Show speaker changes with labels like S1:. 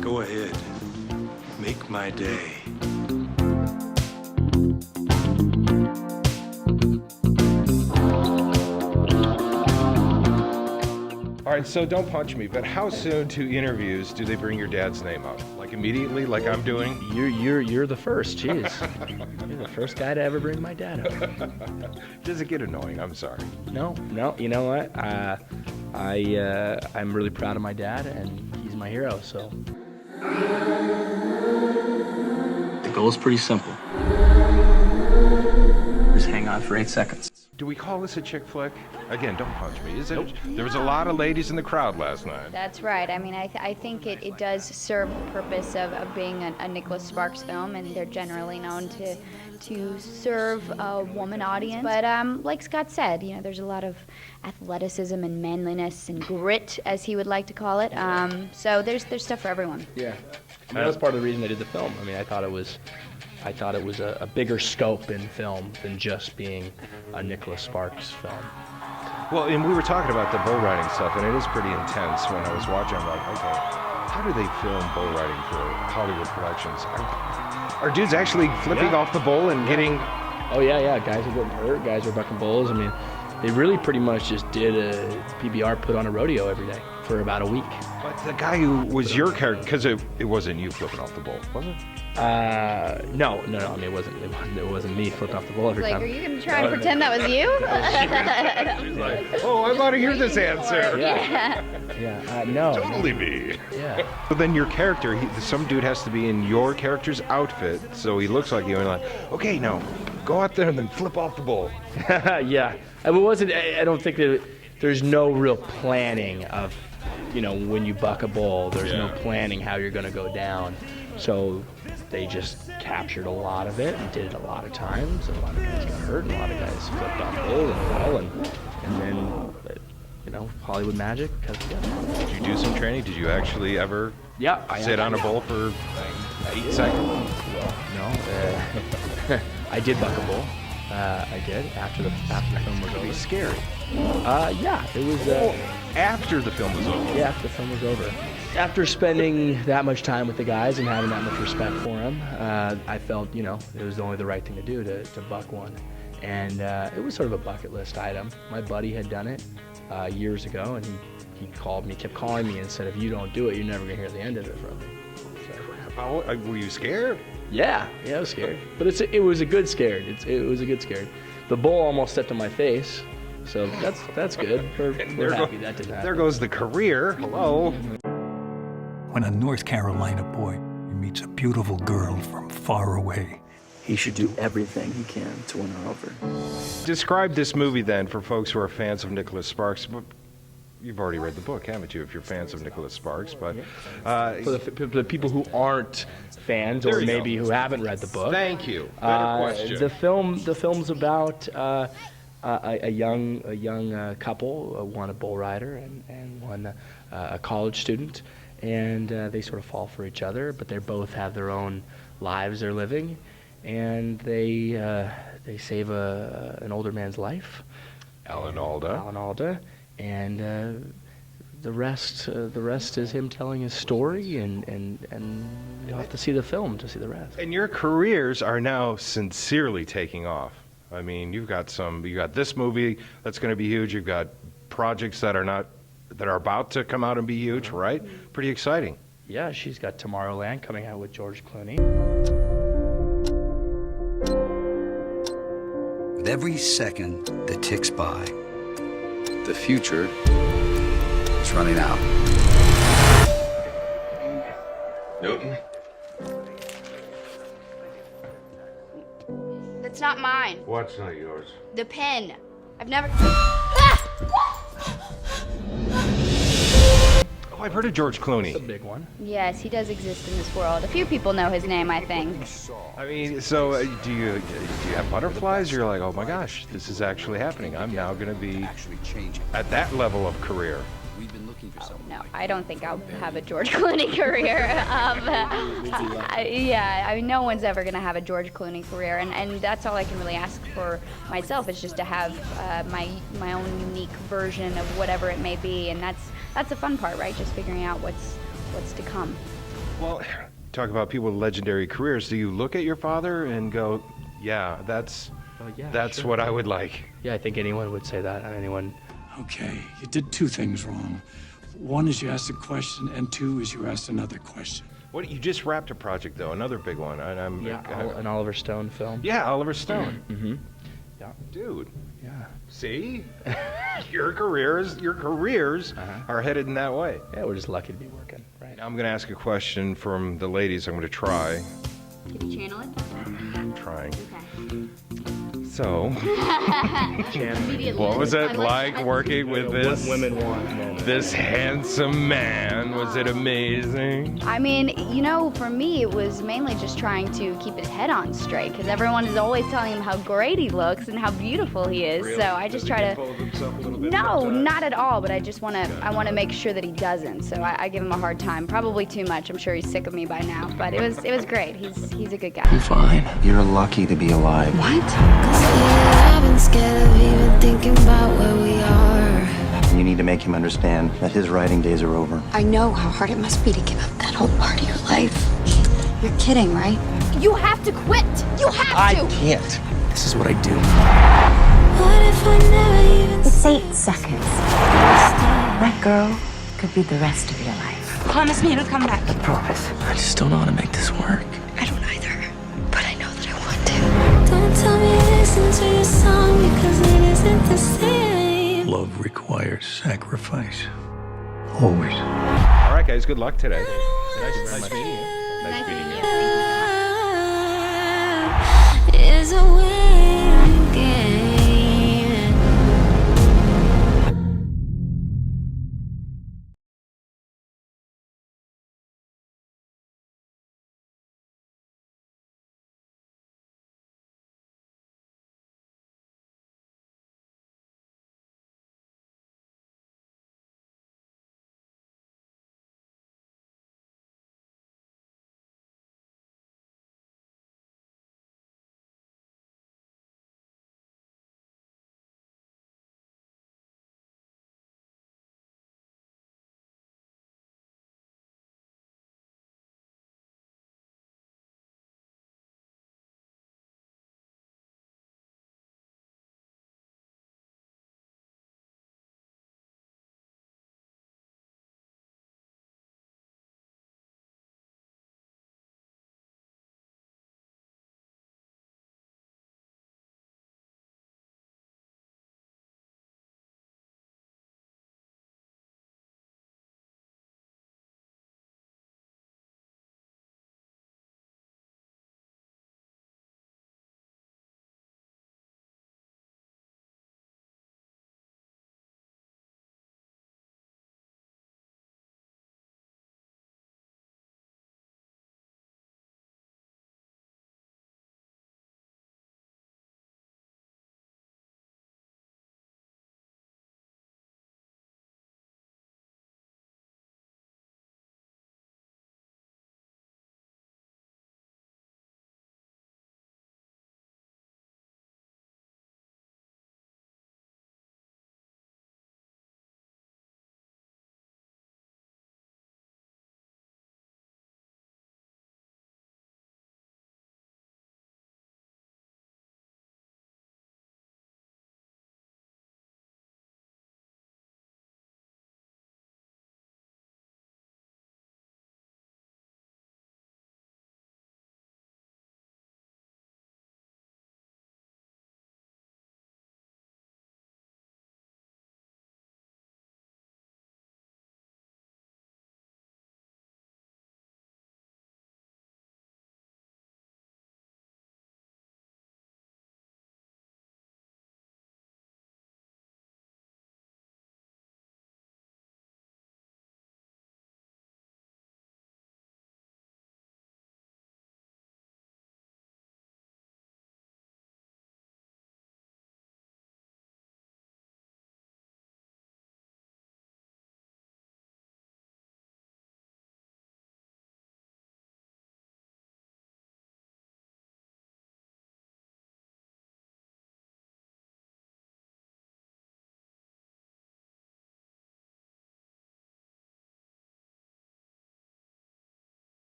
S1: Go ahead. Make my day.
S2: All right, so don't punch me, but how soon to interviews do they bring your dad's name up? Like immediately, like I'm doing?
S3: You're the first. Jeez, you're the first guy to ever bring my dad up.
S2: Does it get annoying? I'm sorry.
S3: No. You know what? I'm really proud of my dad, and he's my hero. So the goal is pretty simple. Just hang on for 8 seconds.
S2: Do we call this a chick flick? Again, don't punch me. Is it? Nope. There was a lot of ladies in the crowd last night.
S4: That's right. I mean, I think it does serve the purpose of being a Nicholas Sparks film, and they're generally known to serve a woman audience. But like Scott said, you know, there's a lot of athleticism and manliness and grit, as he would like to call it. So there's stuff for everyone.
S3: Yeah, that was part of the reason I did the film. I mean, I thought it was a bigger scope in film than just being a Nicholas Sparks film.
S2: Well, and we were talking about the bull riding stuff, and it is pretty intense. When I was watching, I'm like, okay, how do they film bull riding for Hollywood productions? Are dudes actually flipping off the bull and getting...
S3: Oh, yeah. Guys are getting hurt. Guys are bucking bulls. I mean, they really pretty much just did a PBR put on a rodeo every day for about a week.
S2: But the guy who was your character, because it wasn't you flipping off the bull, was it?
S3: No. I mean, it wasn't me flipping off the bull every time.
S4: Are you gonna try and pretend that was you?
S2: She's like, oh, I want to hear this answer.
S3: Yeah. No.
S2: Totally me.
S3: Yeah.
S2: So then your character, some dude has to be in your character's outfit, so he looks like you, and like, okay, now go out there and then flip off the bull.
S3: Yeah. I mean, I don't think that there's no real planning of, you know, when you buck a bull, there's no planning how you're gonna go down. So they just captured a lot of it and did it a lot of times. And a lot of guys got hurt, and a lot of guys flipped off bulls and fell, and then, you know, Hollywood magic.
S2: Did you do some training? Did you actually ever sit on a bull for 8 seconds?
S3: No. I did buck a bull. I did after the film was over.
S2: It was scary.
S3: Yeah, it was.
S2: After the film was over.
S3: Yeah, after the film was over. After spending that much time with the guys and having that much respect for them, I felt, you know, it was only the right thing to do to buck one. And it was sort of a bucket list item. My buddy had done it years ago, and he called me, kept calling me, and said, if you don't do it, you're never going to hear the end of it from me. So,
S2: were you scared?
S3: Yeah, I was scared. But it was a good scared. It was a good scared. The bull almost stepped on my face, so that's good. We're happy that didn't happen.
S2: There goes the career. Hello.
S5: When a North Carolina boy meets a beautiful girl from far away,
S6: he should do everything he can to win her over.
S2: Describe this movie then for folks who are fans of Nicholas Sparks. You've already read the book, haven't you, if you're fans of Nicholas Sparks? But
S3: for the people who aren't fans, or maybe who haven't read the book.
S2: Thank you. Better question.
S3: The film's about a young couple, one a bull rider and one a college student, and they sort of fall for each other, but they both have their own lives they're living, and they save an older man's life,
S2: Alan Alda.
S3: And the rest is him telling his story, and you'll have to see the film to see the rest.
S2: And your careers are now sincerely taking off. I mean, you got this movie that's going to be huge. You've got projects that are about to come out and be huge, right? Pretty exciting.
S3: Yeah, she's got Tomorrowland coming out with George Clooney.
S7: With every second that ticks by,
S8: the future is running out.
S1: Newton?
S4: That's not mine.
S1: What's not yours?
S4: The pen. I've never...
S2: Oh, I've heard of George Clooney.
S3: That's a big one.
S4: Yes, he does exist in this world. A few people know his name, I think.
S2: I mean, so do you have butterflies? You're like, oh my gosh, this is actually happening. I'm now going to be at that level of career.
S4: No, I don't think I'll have a George Clooney career. I mean, no one's ever going to have a George Clooney career, and that's all I can really ask for myself, is just to have my own unique version of whatever it may be, and that's the fun part, right? Just figuring out what's to come.
S2: Well, talk about people with legendary careers. Do you look at your father and go, yeah, that's
S3: Sure.
S2: what I would like?
S3: Yeah, I think anyone would say that. Anyone.
S5: Okay, you did two things wrong. One is you asked a question, and two is you asked another question.
S2: What, you just wrapped a project, though, another big one. And I'm
S3: An Oliver Stone film.
S2: Yeah, Oliver Stone.
S3: Mm-hmm. Yeah.
S2: Dude.
S3: Yeah.
S2: See? your careers are headed in that way.
S3: Yeah, we're just lucky to be working, right?
S2: Now I'm going to ask a question from the ladies. I'm going to try.
S4: Can you channel it?
S2: I'm trying.
S4: Okay.
S2: So,
S4: Immediately.
S2: what was it like working with this?
S3: What women want moment.
S2: This handsome man. Was it amazing?
S4: I mean, you know, for me, it was mainly just trying to keep his head on straight, because everyone is always telling him how great he looks and how beautiful he is.
S2: Really?
S4: So I just try to. No, not at all. But I just want to. I want to make sure that he doesn't. So I give him a hard time. Probably too much. I'm sure he's sick of me by now. But it was great. He's a good guy.
S6: I'm fine. You're lucky to be alive.
S9: What? I've been scared of even thinking about where we are.
S6: You need to make him understand that his writing days are over.
S9: I know how hard it must be to give up that whole part of your life. You're kidding, right?
S4: You have to quit. You have to.
S6: Can't. This is what I do.
S9: What if I never even
S10: It's 8 seconds. That girl could be the rest of your life. Promise me it'll come back.
S6: Promise. I just don't know how to make this work.
S9: I don't either, but I know that I want to. Don't tell me listen to your song because it isn't the same.
S5: Love requires sacrifice. Always.
S2: All right, guys. Good luck today.
S4: Nice meeting you.
S2: Nice meeting you.
S9: Is a waiting game.